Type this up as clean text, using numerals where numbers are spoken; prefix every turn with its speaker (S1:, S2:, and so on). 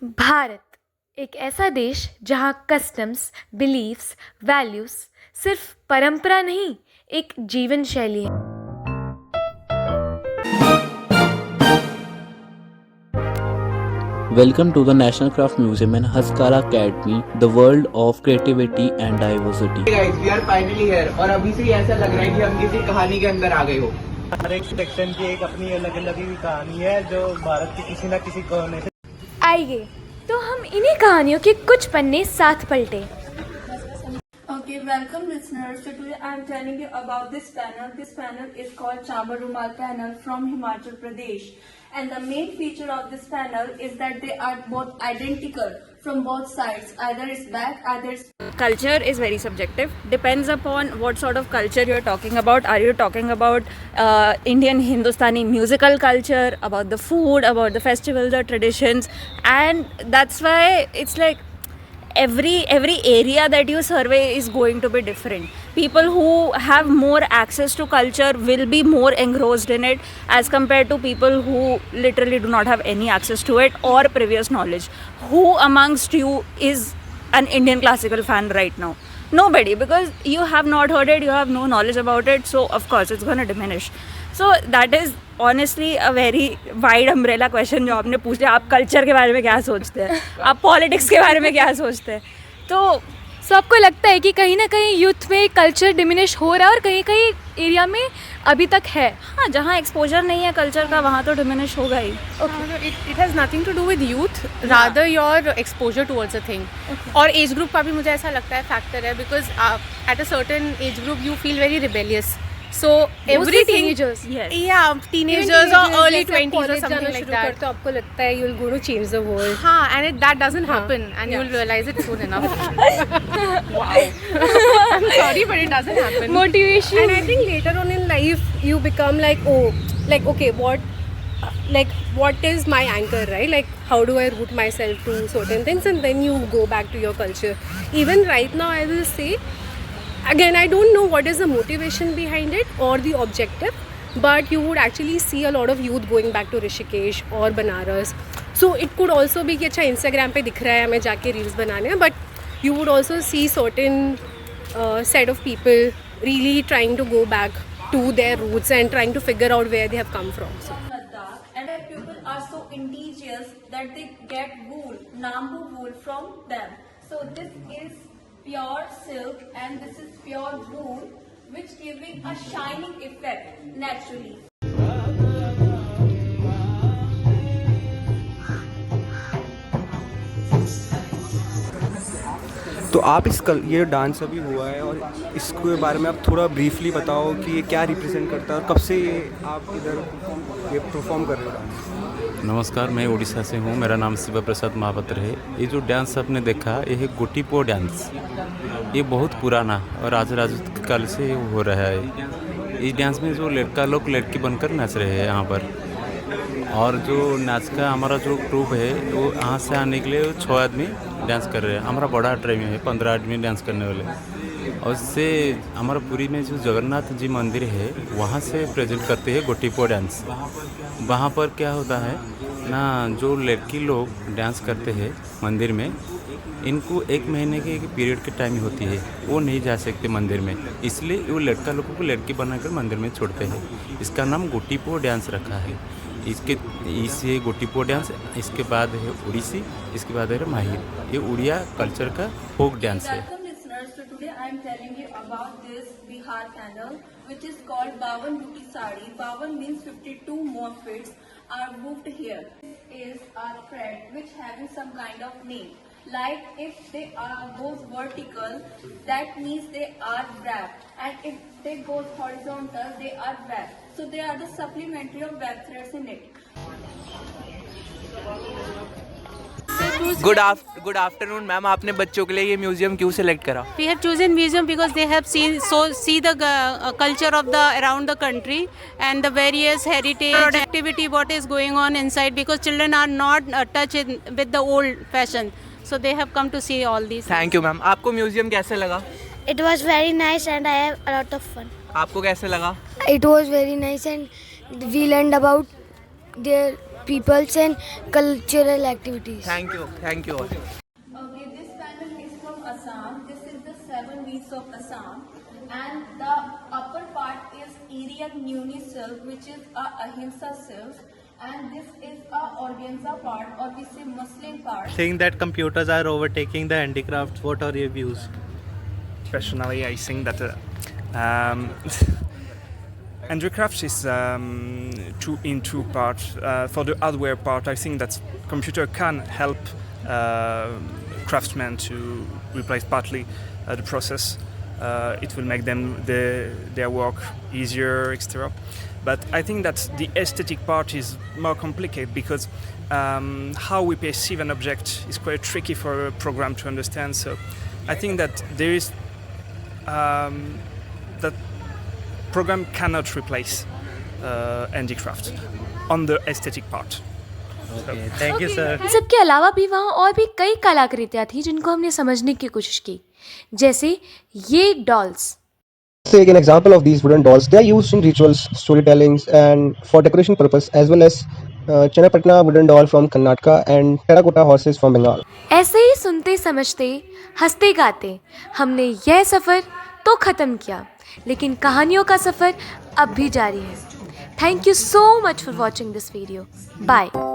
S1: भारत एक ऐसा देश जहां कस्टम्स, बिलीफ्स, वैल्यूज सिर्फ परंपरा नहीं, एक जीवन शैली है।
S2: Welcome to the National Craft Museum and Haskala Academy, the world of creativity and diversity.
S3: Hey guys, we are finally here और अभी से ही ऐसा लग रहा है कि हम किसी कहानी के अंदर आ गए हो।
S4: हर एक सेक्शन की एक अपनी अलग अलग ही कहानी है जो भारत के किसी न किसी कोने से।
S1: आइए तो हम इन्हीं कहानियों के कुछ पन्ने साथ पलटे।
S5: Okay, welcome listeners. So today I am telling you about this panel. This panel is called Chambar Rumal panel from Himachal Pradesh. And the main feature of this panel is that they are both identical from both sides. Either it's back, either it's...
S6: Culture is very subjective. Depends upon what sort of culture you're talking about. Are you talking about Indian Hindustani musical culture, about the food, about the festivals, the traditions? And that's why it's like every area that you survey is going to be different. People who have more access to culture will be more engrossed in it as compared to people who literally do not have any access to it or previous knowledge. Who amongst you is an Indian classical fan right now? Nobody, because you have not heard it, you have no knowledge about it, so of course it's going to diminish. So that is honestly a very wide umbrella question जो आपने पूछ लिया। आप culture के बारे में क्या सोचते हैं, आप पॉलिटिक्स के बारे में क्या सोचते हैं? तो
S1: आपको लगता है कि कहीं ना कहीं यूथ में कल्चर डिमिनिश हो रहा है और कहीं कहीं एरिया में अभी तक है?
S6: हाँ, जहाँ एक्सपोजर नहीं है कल्चर का वहाँ तो डिमिनिश होगा ही।
S7: It has nothing to do with youth, rather your exposure towards a thing. और एज ग्रुप का भी मुझे ऐसा लगता है फैक्टर है, because at a certain age group you feel very rebellious. So everything,
S1: teenagers,
S6: yes,
S7: yeah, teenagers or early 20s or something like that.
S5: तो आपको लगता है you'll go to change the world.
S7: हाँ, and that doesn't happen, and you'll realize it soon enough. Wow. I'm sorry, but it doesn't happen.
S1: Motivation.
S5: And I think later on in life you become like, okay, what is my anchor, right? Like, how do I root myself to certain things, and then you go back to your culture. Even right now, I will say, again, I don't know what is the motivation behind it or the objective, but you would actually see a lot of youth going back to Rishikesh or Banaras. So it could also be कि अच्छा Instagram पे दिख रहा है हमें जाके reels बनाने हैं, but you would also see certain set of people really trying to go back to their roots and trying to figure out where they have come from. So. Ladakh, and that people are so indigenous that they get wool, Nambu wool from them. So this is pure silk and this is pure wool, which giving a shining effect naturally.
S4: तो आप ये dance अभी हुआ है और इसके बारे में आप थोड़ा ब्रीफली बताओ कि ये क्या रिप्रेजेंट करता है और कब से ये आप इधर ये परफॉर्म कर रहे हो डांस?
S8: नमस्कार, मैं उड़ीसा से हूँ। मेरा नाम शिव प्रसाद महापात्र है। ये जो डांस आपने देखा, ये है गोटीपो डांस। ये बहुत पुराना और राजपूत काल से हो रहा है। इस डांस में जो लड़का लोग लड़की बनकर नाच रहे हैं यहाँ पर, और जो नाच का हमारा जो ग्रुप है वो यहाँ से आने के लिए 6 आदमी डांस कर रहे हैं। हमारा बड़ा ट्रेन है, 15 आदमी डांस करने वाले। और इससे हमारा पुरी में जो जगन्नाथ जी मंदिर है वहाँ से प्रेजेंट करते हैं गोटीपो डांस। वहाँ पर क्या होता है ना, जो लड़की लोग डांस करते हैं मंदिर में, इनको 1 महीने के एक पीरियड की टाइम होती है, वो नहीं जा सकते मंदिर में, इसलिए वो लड़का लोगों को लड़की बनाकर मंदिर में छोड़ते हैं। इसका नाम गोटीपो डांस रखा है। इसे गोटीपो डांस, इसके बाद है उड़ीसी, इसके बाद है माहिर। ये उड़िया कल्चर का फोक डांस है।
S5: Welcome listeners, so today I am telling you about this Bihar panel which is called Bawan Ruti Sari. Bawan means 52 morphets are woven here. This is a thread which having some kind of name. Like if they are goes vertical, that means they are wrapped, and if they goes horizontal, they are wrapped. So they are the supplementary of web threads in it.
S3: Good afternoon, ma'am. आपने बच्चों के लिए ये museum क्यों select करा?
S7: We have chosen museum because they have see the culture of the around the country and the various heritage activity what is going on inside, because children are not touched with the old fashion, so they have come to see all these.
S3: Thank you ma'am. आपको museum कैसे लगा?
S9: It was very nice and I have a lot of fun.
S3: आपको कैसे लगा?
S9: It was very nice and we learned about their peoples and cultural activities.
S3: Thank you all.
S6: Okay, this panel is from Assam. This is the 7 weeks of Assam, and the upper part is Irian Nuni silk, which is a ahimsa silk, and this is a organza part, or we say muslin part.
S10: Saying that computers are overtaking the handicrafts, what are your views?
S4: Personally, I think that handicraft is in two parts. For the hardware part, I think that computer can help craftsmen to replace partly the process. It will make their work easier, etc. But I think that the aesthetic part is more complicated because how we perceive an object is quite tricky for a program to understand. So I think that there is that program cannot replace handicraft on the aesthetic part.
S10: Okay, thank you, sir.
S1: इन सब के अलावा भी वहाँ और भी कई कलाकृतियाँ थी जिनको हमने समझने की कोशिश की, जैसे ये dolls.
S11: Take an example of these wooden dolls. They are used in rituals, storytellings, and for decoration purpose, as well as Channapatna wooden doll from Karnataka and terracotta horses from Bengal.
S1: ऐसे ही सुनते समझते हंसते गाते हमने यह सफ़र तो ख़त्म किया, लेकिन कहानियों का सफ़र अब भी जारी है. Thank you so much for watching this video. Bye.